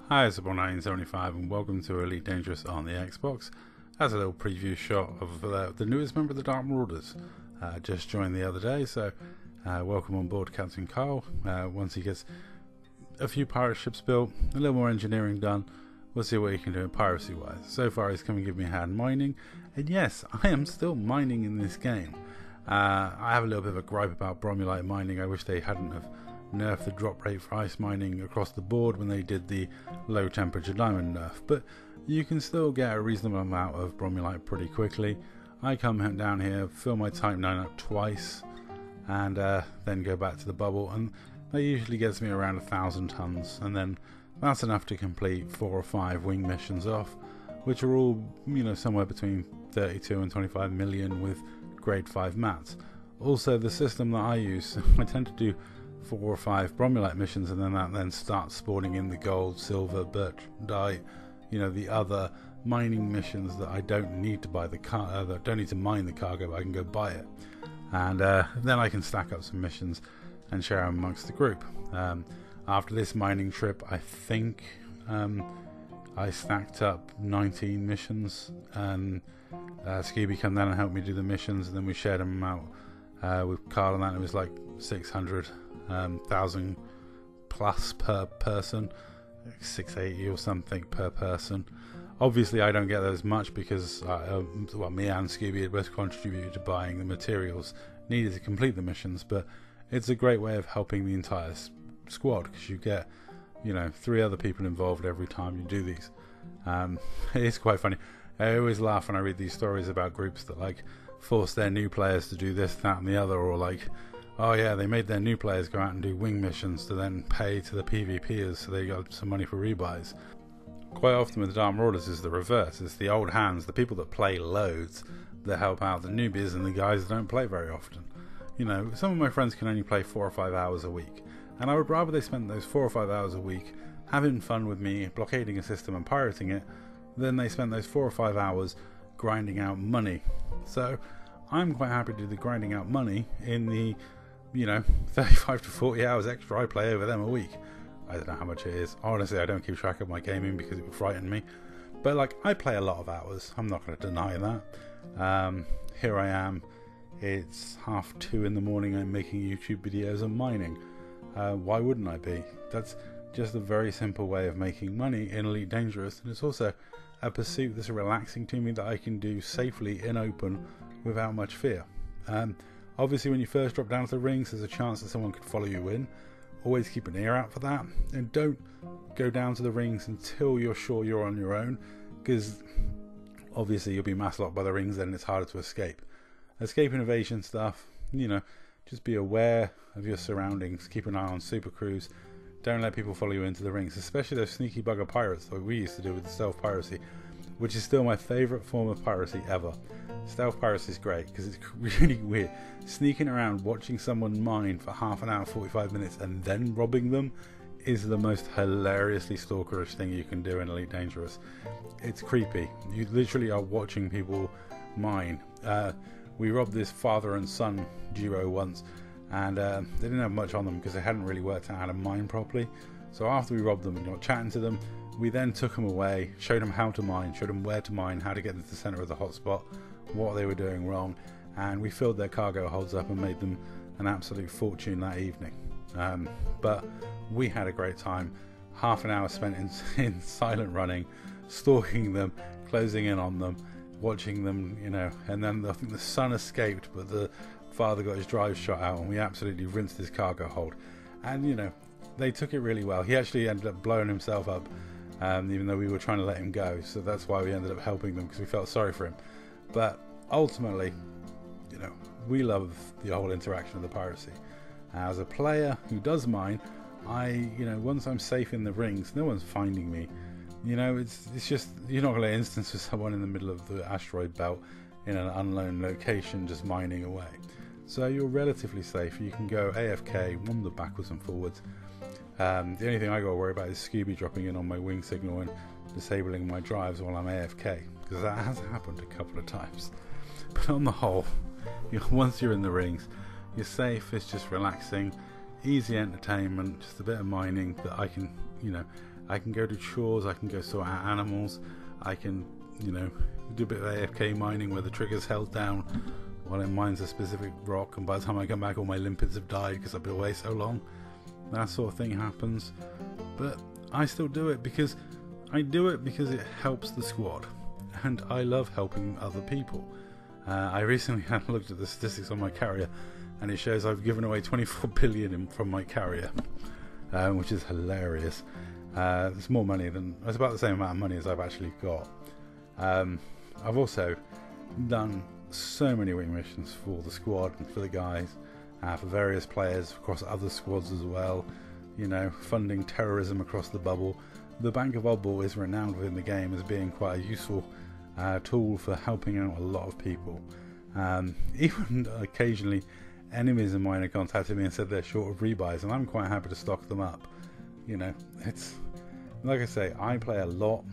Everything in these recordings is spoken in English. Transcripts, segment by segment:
Hi, it's Support1975 and welcome to Elite Dangerous on the Xbox. That's a little preview shot of the newest member of the Dark Marauders. Just joined the other day, so welcome on board Captain Carl. Once he gets a few pirate ships built, a little more engineering done, we'll see what he can do piracy wise. So far he's come and give me a hand mining, and yes, I am still mining in this game. I have a little bit of a gripe about bromulite mining. I wish they hadn't have nerfed the drop rate for ice mining across the board when they did the low temperature diamond nerf, but you can still get a reasonable amount of bromulite pretty quickly. I come down here, fill my Type 9 up twice, and then go back to the bubble, and that usually gets me around 1,000 tons, and then that's enough to complete 4 or 5 wing missions off, which are all, somewhere between 32 and 25 million with grade 5 mats. Also, the system that I use, I tend to do 4 or 5 bromulite missions, and then that starts spawning in the gold, silver, birch, dye, the other mining missions that I don't need to buy that don't need to mine the cargo, but I can go buy it, and then I can stack up some missions and share them amongst the group. After this mining trip, I think I stacked up 19 missions, and Scooby came down and helped me do the missions, and then we shared them out with Carl, and that it was like 600,000 plus per person, 680 or something per person. Obviously I don't get that as much because me and Scooby had both contributed to buying the materials needed to complete the missions, but it's a great way of helping the entire squad because you get 3 other people involved every time you do these. It's quite funny. I always laugh when I read these stories about groups that force their new players to do this, that and the other, or oh yeah, they made their new players go out and do wing missions to then pay to the PvPers so they got some money for rebuys. Quite often with the Dark Marauders is the reverse. It's the old hands, the people that play loads, that help out the newbies and the guys that don't play very often. Some of my friends can only play 4 or 5 hours a week, and I would rather they spent those 4 or 5 hours a week having fun with me, blockading a system and pirating it, than they spent those 4 or 5 hours grinding out money. So I'm quite happy to do the grinding out money in the 35 to 40 hours extra I play over them a week. I don't know how much it is. Honestly, I don't keep track of my gaming because it would frighten me. But I play a lot of hours. I'm not going to deny that. Here I am. It's 1:30 in the morning. I'm making YouTube videos and mining. Why wouldn't I be? That's just a very simple way of making money in Elite Dangerous. And it's also a pursuit that's relaxing to me that I can do safely in open without much fear. Obviously, when you first drop down to the rings, there's a chance that someone could follow you in. Always keep an ear out for that, and don't go down to the rings until you're sure you're on your own, because obviously you'll be mass locked by the rings, then it's harder to escape. Escape and evasion stuff, just be aware of your surroundings, keep an eye on super crews, don't let people follow you into the rings, especially those sneaky bugger pirates like we used to do with the stealth piracy, which is still my favourite form of piracy ever. Stealth piracy is great because it's really weird. Sneaking around, watching someone mine for half an hour, 45 minutes, and then robbing them is the most hilariously stalkerish thing you can do in Elite Dangerous. It's creepy. You literally are watching people mine. We robbed this father and son duo once, and they didn't have much on them because they hadn't really worked out how to mine properly. So after we robbed them and got chatting to them, we then took them away, showed them how to mine, showed them where to mine, how to get into the center of the hotspot, what they were doing wrong, and we filled their cargo holds up and made them an absolute fortune that evening. But we had a great time. Half an hour spent in silent running, stalking them, closing in on them, watching them, and then I think the son escaped, but the father got his drive shot out, and we absolutely rinsed his cargo hold. And they took it really well. He actually ended up blowing himself up, even though we were trying to let him go, so that's why we ended up helping them, because we felt sorry for him. But ultimately, we love the whole interaction of the piracy. As a player who does mine, once I'm safe in the rings, no one's finding me. It's just, you're not going to instance with someone in the middle of the asteroid belt in an unknown location just mining away. So you're relatively safe. You can go AFK, wander backwards and forwards. The only thing I got to worry about is Scooby dropping in on my wing signal and disabling my drives while I'm AFK, because that has happened a couple of times. But on the whole, once you're in the rings, you're safe. It's just relaxing, easy entertainment, just a bit of mining that I can, I can go do chores, I can go sort out animals, I can, you know, do a bit of AFK mining where the trigger's held down while it mines a specific rock, and by the time I come back all my limpets have died because I've been away so long. That sort of thing happens, but I still do it because it helps the squad, and I love helping other people. I recently had looked at the statistics on my carrier, and it shows I've given away 24 billion from my carrier, which is hilarious. It's more money than, it's about the same amount of money as I've actually got. I've also done so many wing missions for the squad and for the guys, for various players across other squads as well, you know, funding terrorism across the bubble. The Bank of Oddball is renowned within the game as being quite a useful tool for helping out a lot of people. Even occasionally enemies of mine have contacted me and said they're short of rebuys, and I'm quite happy to stock them up. You know, it's like I say, I play a lot.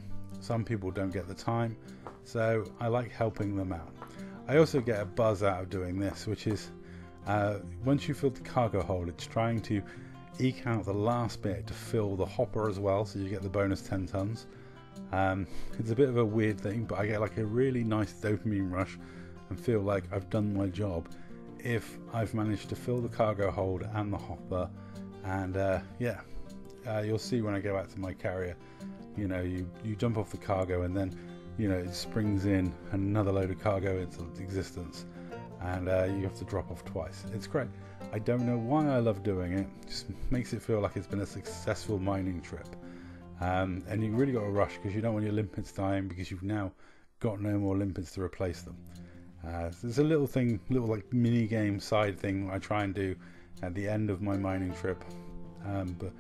Some people don't get the time, so I like helping them out. I also get a buzz out of doing this, which is once you fill the cargo hold, it's trying to eke out the last bit to fill the hopper as well, so you get the bonus 10 tons. It's a bit of a weird thing, but I get like a really nice dopamine rush and feel like I've done my job if I've managed to fill the cargo hold and the hopper. And you'll see when I go back to my carrier, you know, you jump off the cargo and then, you know, it springs in another load of cargo into existence, and you have to drop off twice. It's great. I don't know why I love doing it. It just makes it feel like it's been a successful mining trip. And you really got to rush because you don't want your limpets dying, because you've now got no more limpets to replace them. There's a little like mini game side thing I try and do at the end of my mining trip. But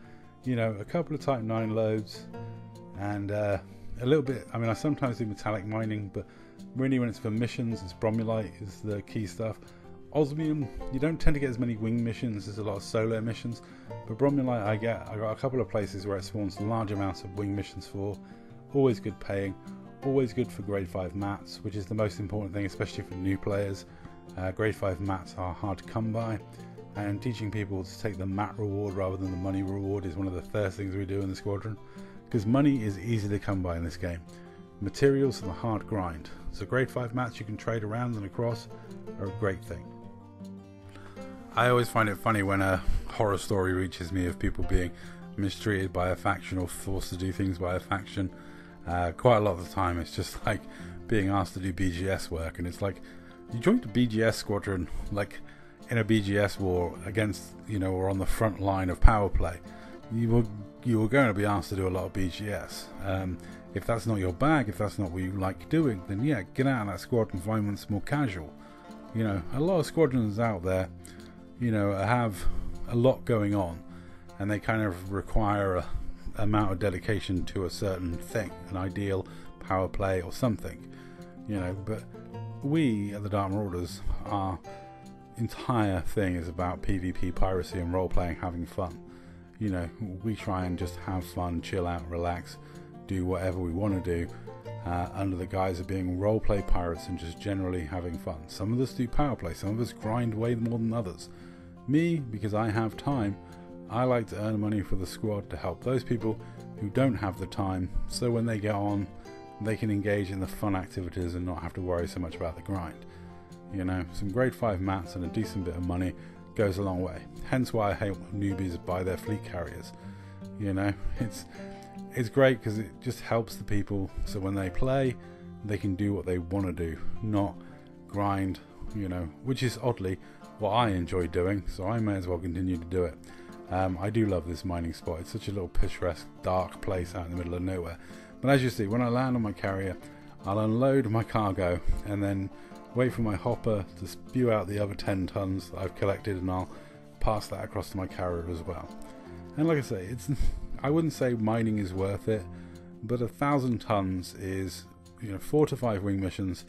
you know, a couple of Type 9 loads and a little bit. I mean, I sometimes do metallic mining, but really when it's for missions, it's bromulite is the key stuff. Osmium, you don't tend to get as many wing missions. There's a lot of solo missions, but bromulite I got a couple of places where it spawns large amounts of wing missions for. Always good paying, always good for grade 5 mats, which is the most important thing, especially for new players. Grade 5 mats are hard to come by, and teaching people to take the mat reward rather than the money reward is one of the first things we do in the squadron, because money is easy to come by in this game. Materials are the hard grind, so grade 5 mats you can trade around and across are a great thing. I always find it funny when a horror story reaches me of people being mistreated by a faction or forced to do things by a faction. Quite a lot of the time it's just like being asked to do BGS work, and it's like, you joined a BGS squadron like in a BGS war against, you know, or on the front line of power play. You were going to be asked to do a lot of BGS. If that's not your bag, if that's not what you like doing, then yeah, get out of that squad and find one that's more casual. You know, a lot of squadrons out there, you know, have a lot going on, and they kind of require a amount of dedication to a certain thing, an ideal power play or something, you know. But we at the Dark Marauders, our entire thing is about PvP, piracy and role playing, having fun. You know, we try and just have fun, chill out, relax, do whatever we want to do, under the guise of being role play pirates and just generally having fun. Some of us do power play, some of us grind way more than others. Me, because I have time, I like to earn money for the squad to help those people who don't have the time, so when they get on, they can engage in the fun activities and not have to worry so much about the grind. You know, some grade 5 mats and a decent bit of money goes a long way. Hence why I hate when newbies buy their fleet carriers. You know, it's great because it just helps the people, so when they play, they can do what they want to do, not grind, you know, which is oddly what I enjoy doing, so I may as well continue to do it. I do love this mining spot. It's such a little picturesque, dark place out in the middle of nowhere. But as you see, when I land on my carrier, I'll unload my cargo and then wait for my hopper to spew out the other 10 tons that I've collected, and I'll pass that across to my carrier as well. And like I say, I wouldn't say mining is worth it, but 1,000 tons is, you know, 4 to 5 wing missions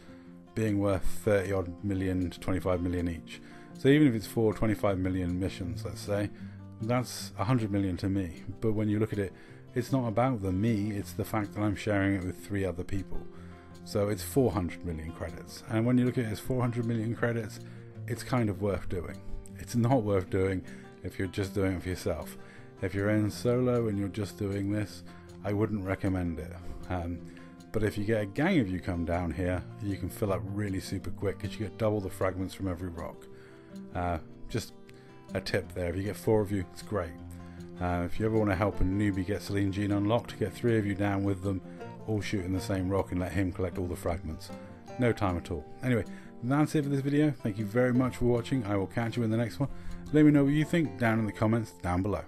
being worth 30 odd million to 25 million each. So even if it's 4 25 million missions, let's say, that's 100 million to me. But when you look at it, it's not about the me, it's the fact that I'm sharing it with 3 other people. So it's 400 million credits. And when you look at it as 400 million credits, it's kind of worth doing. It's not worth doing if you're just doing it for yourself. If you're in solo and you're just doing this, I wouldn't recommend it. But if you get a gang of you come down here, you can fill up really super quick because you get double the fragments from every rock. Just a tip there. If you get 4 of you, it's great. If you ever want to help a newbie get Celine Jean unlocked, get 3 of you down with them, all shooting the same rock, and let him collect all the fragments. No time at all. Anyway, that's it for this video. Thank you very much for watching. I will catch you in the next one. Let me know what you think down in the comments down below.